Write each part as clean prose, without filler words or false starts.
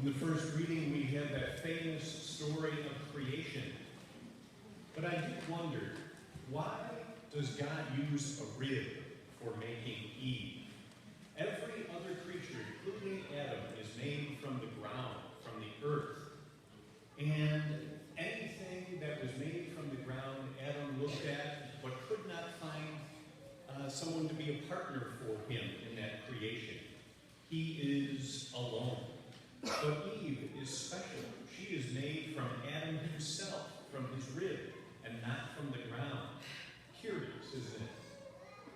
In the first reading, we have that famous story of creation. But I did wonder, why does God use a rib for making Eve? Every other creature, including Adam, is made from the ground, from the earth. And anything that was made from the ground, Adam looked at, but could not find someone to be a partner for him in that creation. He is alone. But Eve is special. She is made from Adam himself, from his rib, and not from the ground. Curious, isn't it?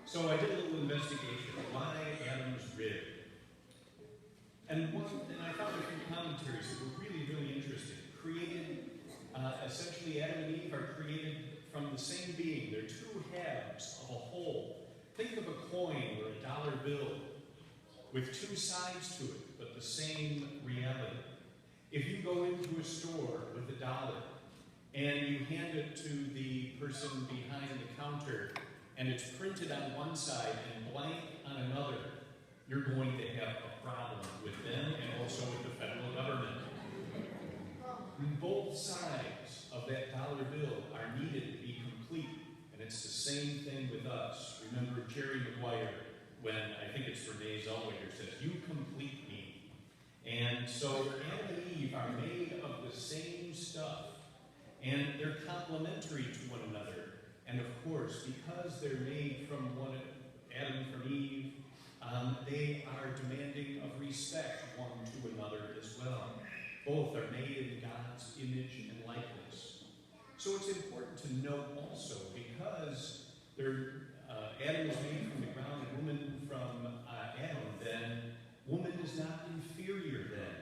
So I did a little investigation. Why Adam's rib? And I found a few commentaries that were really, really interesting. Essentially Adam and Eve are created from the same being. They're two halves of a whole. Think of a coin or a dollar bill with two sides to it, but the same reality. If you go into a store with a dollar and you hand it to the person behind the counter and it's printed on one side and blank on another, you're going to have a problem with them and also with the federal government. Both sides of that dollar bill are needed to be complete, and it's the same thing with us. Remember Jerry Maguire, when I think it's Renee Zellweger says, "You complete me." And so Adam and Eve are made of the same stuff, and they're complementary to one another. And of course, because they're made from Adam from Eve, they are demanding of respect one to another as well. Both are made in God's image and likeness. So it's important to note also, because Adam was made from the ground and woman from Adam, then woman is not inferior then.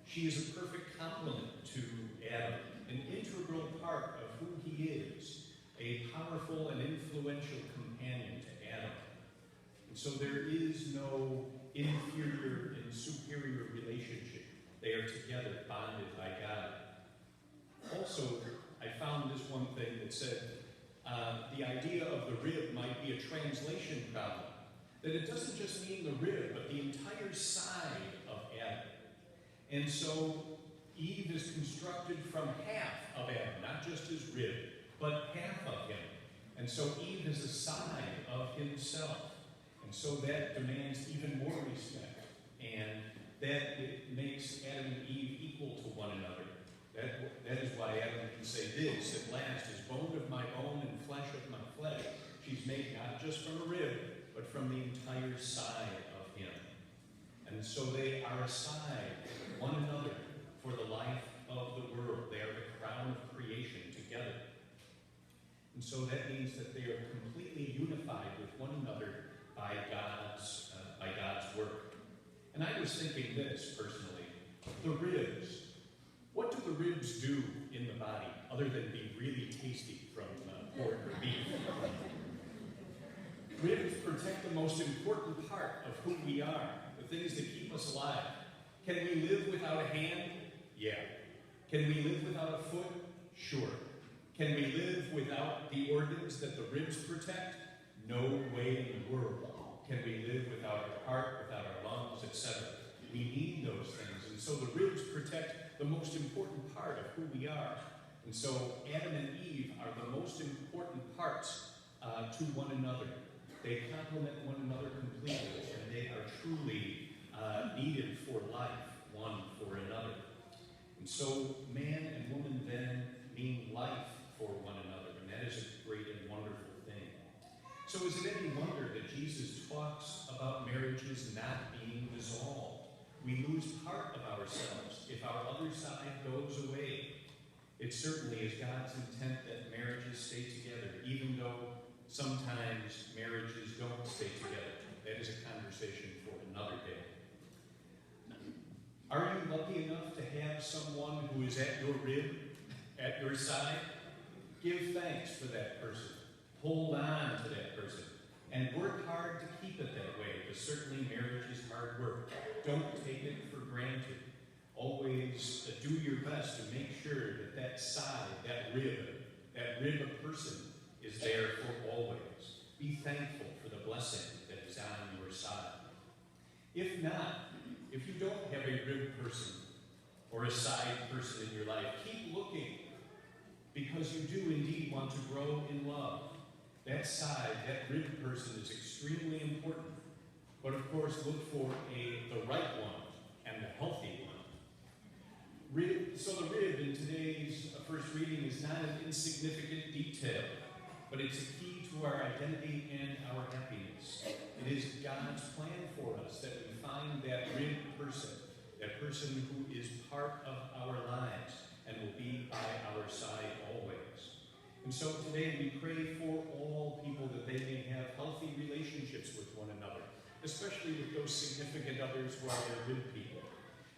She is a perfect complement to Adam, an integral part of who he is, a powerful and influential companion to Adam. And so there is no inferior and superior relationship. They are together, bonded by God. Also, I found this one thing that said the idea of the rib might be a translation problem. That it doesn't just mean the rib, but the entire side of Adam. And so Eve is constructed from half of Adam, not just his rib, but half of him. And so Eve is a side of himself. And so that demands even more respect. And that it makes Adam and Eve equal to one another. That is why Adam can say this, at last, is bone of my bone and flesh of my flesh. She's made not just from a rib, but from the entire side of him. And so they are a side of one another for the life of the world. They are the crown of creation together. And so that means that they are completely unified with one another by God's work. And I was thinking this, personally, the ribs. What do the ribs do in the body, other than be really tasty from pork or beef? Ribs protect the most important part of who we are, the things that keep us alive. Can we live without a hand? Yeah. Can we live without a foot? Sure. Can we live without the organs that the ribs protect? No way in the world. Can we live without our heart, without our lungs, etc.? We need those things. And so the ribs protect the most important part of who we are. And so Adam and Eve are the most important parts to one another. They complement one another completely, and they are truly needed for life, one for another. And so man and woman then mean life for one another, and that is a great and wonderful thing. So is it any wonder that Jesus talks about marriages not being dissolved? We lose part of ourselves if our other side goes away. It certainly is God's intent that marriages stay together, even though sometimes marriages don't stay together. That is a conversation for another day. Are you lucky enough to have someone who is at your rib, at your side? Give thanks for that person. Hold on to that person. And work hard to keep it that way, because certainly marriage is hard work. Don't take it for granted. Always do your best to make sure that that side, that rib of person is there for always. Be thankful for the blessing that is on your side. If not, if you don't have a rib person, or a side person in your life. Keep looking, because you do indeed want to grow in love. That side, that rib person is extremely important. But of course, look for the right one and the healthy one. So the rib in today's first reading is not an insignificant detail, but it's a key to our identity and our happiness. It is God's plan for us that we find that rib person, that person who is part of our lives and will be by our side always. And so today we pray for all people that they may have healthy relationships with one another, especially with those significant others who are their rib people.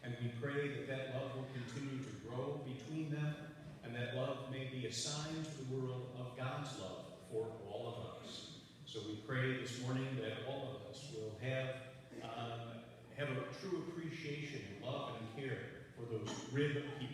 And we pray that that love will continue to grow between them, and that love may be a sign to the world of God's love for all of us. So we pray this morning that all of us will have a true appreciation, love, and care for those rib people